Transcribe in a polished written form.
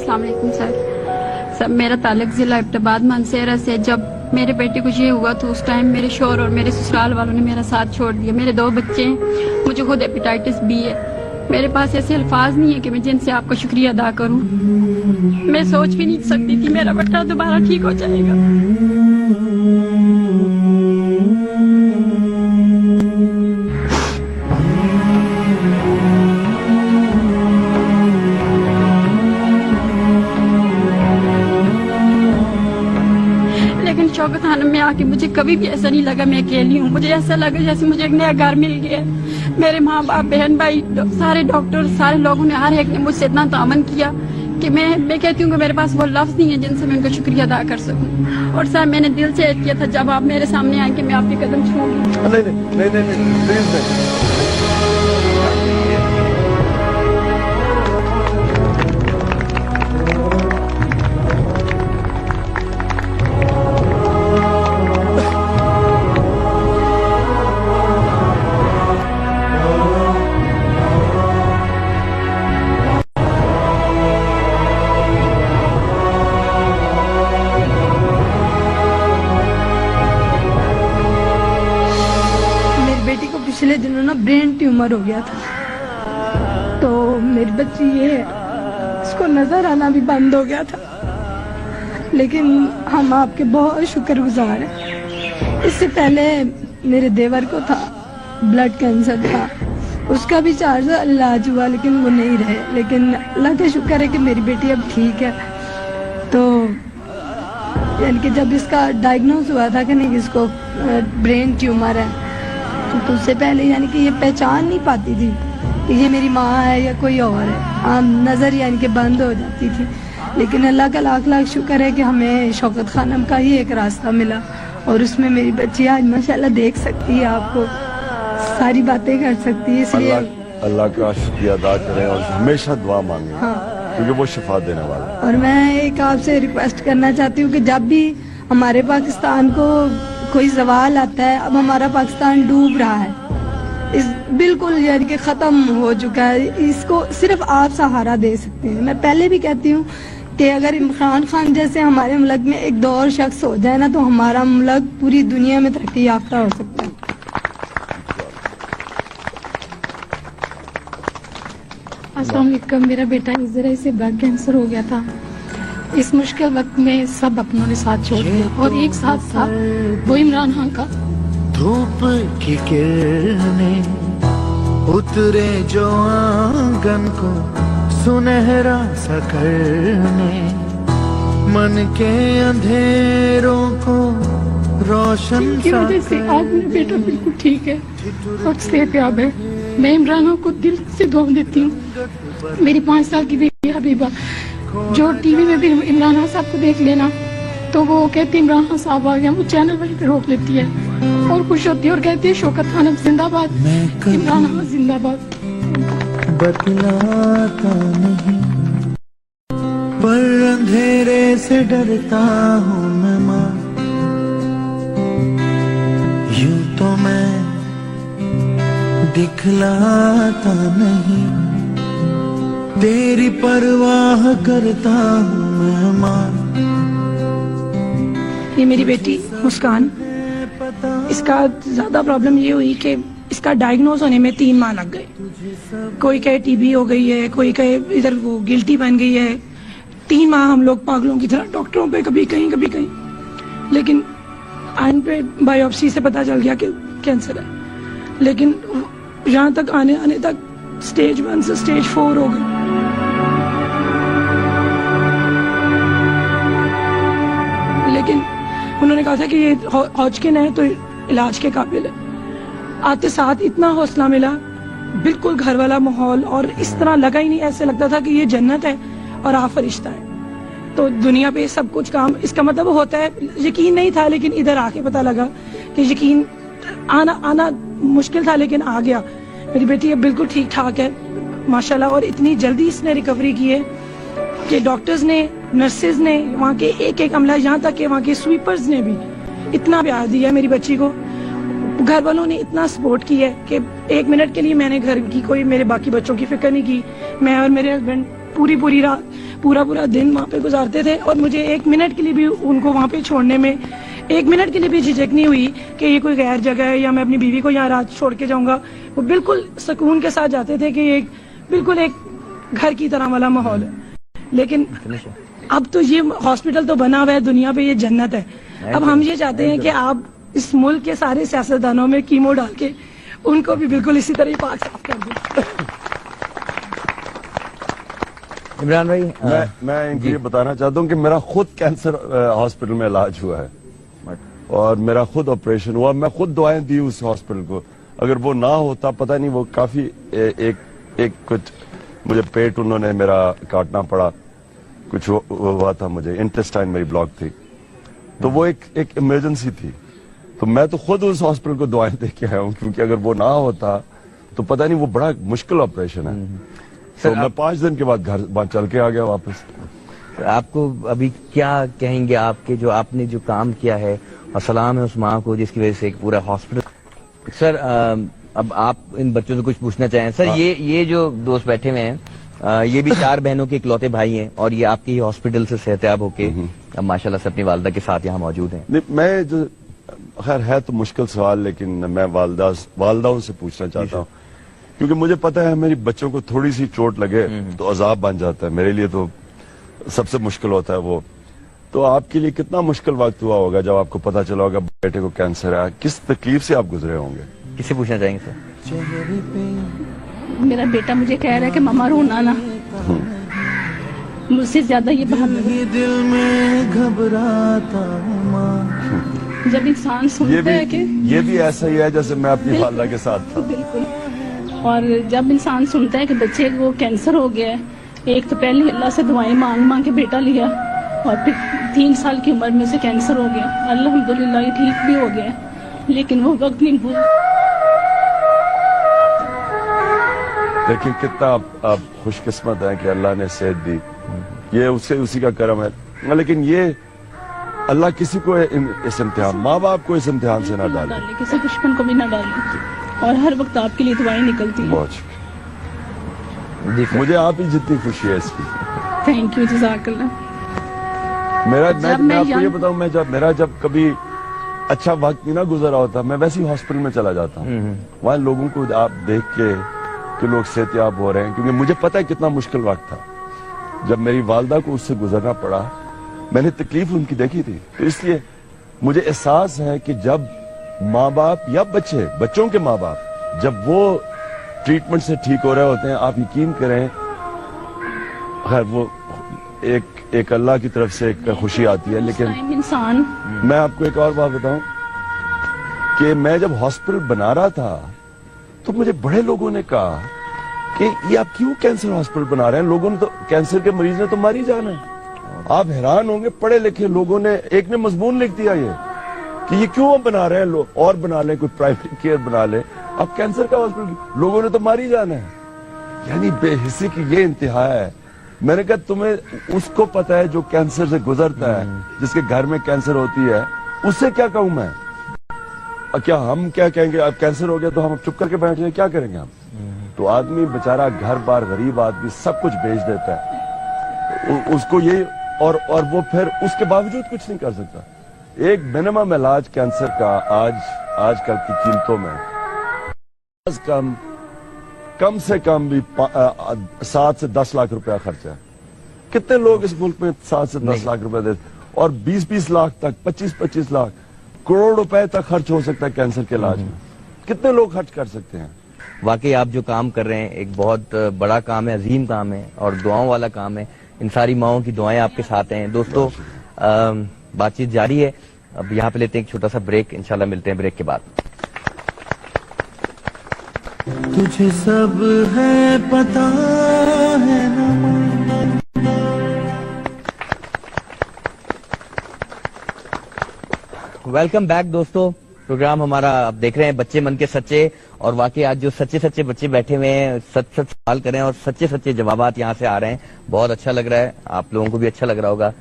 अस्सलाम वालेकुम सर, मेरा ताल्लुक ज़िला इब्तिदाबाद मानसेरा से। जब मेरे बेटे को ये हुआ तो उस टाइम मेरे शौहर और मेरे ससुराल वालों ने मेरा साथ छोड़ दिया। मेरे 2 बच्चे हैं, मुझे खुद हेपेटाइटिस बी है। मेरे पास ऐसे अल्फाज नहीं है कि मैं जिनसे आपका शुक्रिया अदा करूं। मैं सोच भी नहीं सकती थी मेरा बेटा दोबारा ठीक हो जाएगा। शौकत खानम में आके मुझे कभी भी ऐसा नहीं लगा मैं अकेली हूँ। मुझे ऐसा लगा जैसे मुझे एक नया घर मिल गया। मेरे माँ बाप, बहन भाई, सारे डॉक्टर, सारे लोगों ने, हर एक ने मुझसे इतना तामन किया कि मैं कहती हूँ कि मेरे पास वो लफ्ज़ नहीं है जिनसे मैं उनका शुक्रिया अदा कर सकूँ। और सर मैंने दिल से किया था जब आप मेरे सामने आए कि मैं आपके कदम छूऊंगी। नहीं। पिछले दिनों ना ब्रेन ट्यूमर हो गया था, तो मेरी बच्ची ये इसको नजर आना भी बंद हो गया था। लेकिन हम आपके बहुत शुक्रगुजार हैं। इससे पहले मेरे देवर को था, ब्लड कैंसर था, उसका भी 4 साल इलाज हुआ लेकिन वो नहीं रहे। लेकिन अल्लाह का शुक्र है कि मेरी बेटी अब ठीक है। तो यानी कि जब इसका डायग्नोज हुआ था कि नहीं इसको ब्रेन ट्यूमर है, तो उससे पहले यानी कि ये पहचान नहीं पाती थी कि ये मेरी माँ है या कोई और है। आम नज़र यानी कि बंद हो जाती थी। लेकिन अल्लाह का लाख लाख शुक्र है कि हमें शौकत खानम का ही एक रास्ता मिला और उसमें मेरी बच्ची आज माशाल्लाह देख सकती है, आपको सारी बातें कर सकती है। इसलिए अल्लाह का शुक्रिया अदा करें और हमेशा दुआ मांगें। हाँ। क्योंकि वो शिफा देने वाला है। और मैं एक आपसे रिक्वेस्ट करना चाहती हूँ कि जब भी हमारे पाकिस्तान को कोई सवाल आता है, अब हमारा पाकिस्तान डूब रहा है, इस बिल्कुल यानी कि ख़त्म हो चुका है, इसको सिर्फ आप सहारा दे सकते हैं। मैं पहले भी कहती हूँ कि अगर इमरान खान जैसे हमारे मुल्क में एक दो और शख्स हो जाए ना, तो हमारा मुल्क पूरी दुनिया में तरक्की याफ्ता हो सकता है। अस्सलाम वालेकुम। मेरा बेटा इजराइल से ब्लड कैंसर हो गया था। इस मुश्किल वक्त में सब अपनों ने साथ छोड़ दिया और एक साथ था वो इमरान खान का। धूप की किरणें उतरे जो आंगन को सुनहरा सा करने, मन के अंधेरों को रोशन की वजह से आज मेरा बेटा बिल्कुल ठीक है और सेहतयाब है। मैं इमरान खान को दिल से दुआ देती हूँ। मेरी 5 साल की बेटी हबीबा जो टीवी में भी इमरान खान साहब को देख लेना तो वो कहती है इमरान खान साहब आ गए, वो चैनल वहीं पे रोक लेती है और खुश होती है और कहती है शौकत खानम जिंदाबाद, इमरान खान जिंदाबाद। बतलाता नहीं पर अंधेरे से डरता हूँ मैं माँ, यूं तो मैं दिखलाता नहीं, तेरी परवाह करता हूँ मैं माँ। ये मेरी बेटी मुस्कान, इसका ज्यादा प्रॉब्लम ये हुई कि इसका डायग्नोज होने में 3 माह लग गए। कोई कहे टीबी हो गई है, कोई कहे इधर वो गिल्टी बन गई है। 3 माह हम लोग पागलों की तरह डॉक्टरों पे कभी कहीं कभी कहीं, लेकिन आइन पे बायोप्सी से पता चल गया कि कैंसर है। लेकिन यहाँ तक आने तक स्टेज 1 से स्टेज 4 हो गई। लेकिन उन्होंने कहा था कि ये हॉजकिन है तो इलाज के काबिल है। आते साथ इतना हौसला मिला, बिल्कुल घर वाला माहौल, और इस तरह लगा ही नहीं, ऐसे लगता था कि ये जन्नत है और आप फरिश्ता है। तो दुनिया पे सब कुछ काम, इसका मतलब होता है यकीन नहीं था, लेकिन इधर आके पता लगा कि यकीन आना मुश्किल था लेकिन आ गया। मेरी बेटी अब बिल्कुल ठीक ठाक है माशाल्लाह, और इतनी जल्दी इसने रिकवरी की है कि डॉक्टर्स ने, नर्सेज ने, वहाँ के एक अमला, यहाँ तक कि वहाँ के स्वीपर्स ने भी इतना प्यार दिया मेरी बच्ची को। घर वालों ने इतना सपोर्ट किया है कि 1 मिनट के लिए मैंने घर की कोई मेरे बाकी बच्चों की फिक्र नहीं की। मैं और मेरे हस्बैंड पूरी रात पूरा दिन वहाँ पे गुजारते थे और मुझे 1 मिनट के लिए भी उनको वहाँ पे छोड़ने में 1 मिनट के लिए भी झिझक नहीं हुई कि ये कोई गैर जगह है या मैं अपनी बीवी को यहाँ रात छोड़ के जाऊंगा। वो बिल्कुल सुकून के साथ जाते थे कि एक बिल्कुल एक घर की तरह वाला माहौल है। लेकिन अब तो ये हॉस्पिटल तो बना हुआ है, दुनिया पे ये जन्नत है। अब हम ये चाहते हैं कि आप इस मुल्क के सारे सियासतदानों में कीमो डाल के उनको भी बिल्कुल इसी तरह ही पाक साफ कर दें। इमरान भाई, मैं इनको ये बताना चाहता हूँ कि मेरा खुद कैंसर हॉस्पिटल में इलाज हुआ है और मेरा खुद ऑपरेशन हुआ। मैं खुद दुआएं दी उस हॉस्पिटल को। अगर वो ना होता, पता नहीं, वो काफी एक कुछ मुझे पेट उन्होंने मेरा काटना पड़ा, कुछ हुआ था मुझे, इंटेस्टाइन मेरी ब्लॉक थी, तो वो एक इमरजेंसी थी। तो मैं तो खुद उस हॉस्पिटल को दुआएं दे के आया हूँ, क्योंकि अगर वो ना होता तो पता नहीं, वो बड़ा मुश्किल ऑपरेशन है। तो मैं 5 दिन के बाद घर चल के आ गया वापस। आपको अभी क्या कहेंगे आपके जो आपने जो काम किया है, और सलाम है उस माँ को जिसकी वजह से एक पूरा हॉस्पिटल। सर अब आप इन बच्चों से कुछ पूछना चाहें? सर ये जो दोस्त बैठे हुए हैं, ये भी 4 बहनों के इकलौते भाई हैं और ये आपके ही हॉस्पिटल से सेहतयाब होके अब माशाल्लाह से अपनी वालदा के साथ यहाँ मौजूद हैं। मैं जो खैर है तो मुश्किल सवाल, लेकिन मैं वालदाओं से पूछना चाहता हूँ, क्योंकि मुझे पता है मेरी बच्चों को थोड़ी सी चोट लगे तो अजाब बन जाता है। मेरे लिए तो सबसे मुश्किल होता है वो। तो आपके लिए कितना मुश्किल वक्त हुआ होगा जब आपको पता चला होगा बेटे को कैंसर है? किस तकलीफ से आप गुजरे होंगे? किससे पूछना चाहेंगे सर? मेरा बेटा मुझे कह रहा है कि मम्मा रोना ना, मुझसे ज्यादा ये दिल में घबराता जब इंसान सुनता है कि ये भी ऐसा ही है जैसे मैं अपनी वालदा के साथ था। बिल्कुल। और जब इंसान सुनता है कि बच्चे को कैंसर हो गया है, एक तो पहले अल्लाह से दुआएं मांग के बेटा लिया और फिर 3 साल की उम्र में से कैंसर हो गया। अल्हम्दुलिल्लाह ये ठीक भी हो गया, लेकिन वो वक्त नहीं भूल। देखिए कितना आप खुशकिस्मत हैं कि अल्लाह ने सेहत दी, ये उसी का करम है। लेकिन ये अल्लाह किसी को इस इम्तिहान, माँ बाप को इस इम्तिहान से ना डाले, किसी दुश्मन को भी ना डाले, और हर वक्त आपके लिए दुआएं निकलती हैं। बहुत मुझे आप ही जितनी खुशी है इसकी। थैंक यू, जज़ाकल्लाह। मैं आपको ये बताऊं, मेरा जब कभी अच्छा वक्त नहीं ना गुजरा होता, मैं वैसे ही हॉस्पिटल में चला जाता हूँ। वहाँ लोगों को आप देख के कि लोग सेहतयाब हो रहे हैं, क्योंकि मुझे पता है कितना मुश्किल वक्त था जब मेरी वालदा को उससे गुजरना पड़ा। मैंने तकलीफ उनकी देखी थी, तो इसलिए मुझे एहसास है कि जब माँ बाप या बच्चों के माँ बाप जब वो ट्रीटमेंट से ठीक हो रहे होते हैं, आप यकीन करें, खैर वो एक अल्लाह की तरफ से एक खुशी आती है। लेकिन इंसान, मैं आपको एक और बात बताऊं कि मैं जब हॉस्पिटल बना रहा था तो मुझे बड़े लोगों ने कहा कि ये आप क्यों कैंसर हॉस्पिटल बना रहे हैं? लोगों ने तो, कैंसर के मरीज ने तो मर ही जाना है। आप हैरान होंगे, पढ़े लिखे लोगों ने, एक ने मजमून लिख दिया ये कि ये क्यों हम बना रहे हैं, लोग और बना लें, कोई प्राइवेट केयर बना ले, अब कैंसर का हॉस्पिटल, लोगों ने तो मार ही जाना है। यानी बेहिसी की ये इंतहा है। मैंने कहा तुम्हें उसको पता है जो कैंसर से गुजरता है, जिसके घर में कैंसर होती है, उससे क्या कहूं मैं? क्या हम क्या कहेंगे? अब कैंसर हो गया तो हम चुप करके बैठ जाए, क्या करेंगे हम? तो आदमी बेचारा घर बार, गरीब आदमी सब कुछ बेच देता है उसको ये, और वो फिर उसके बावजूद कुछ नहीं कर सकता। एक मिनिमम इलाज कैंसर का आजकल की कीमतों में कम से कम भी 7 से 10 लाख रुपया खर्चा है। कितने लोग इस मुल्क में 7 से 10 लाख रुपए देते, और 20-20 लाख तक, 25-25 लाख, करोड़ रुपए तक खर्च हो सकता है कैंसर के इलाज में। कितने लोग खर्च कर सकते हैं? वाकई आप जो काम कर रहे हैं एक बहुत बड़ा काम है, अजीम काम है और दुआओं वाला काम है। इन सारी माओं की दुआएं आपके साथ हैं। दोस्तों बातचीत जारी है, अब यहाँ पे लेते हैं एक छोटा सा ब्रेक, इंशाल्लाह मिलते हैं ब्रेक के बाद। तुझे सब है पता है ना। वेलकम बैक दोस्तों, प्रोग्राम हमारा आप देख रहे हैं बच्चे मन के सच्चे, और वाकई आज जो सच्चे बच्चे बैठे हुए हैं सच सवाल करें और सच्चे जवाबात यहाँ से आ रहे हैं। बहुत अच्छा लग रहा है, आप लोगों को भी अच्छा लग रहा होगा।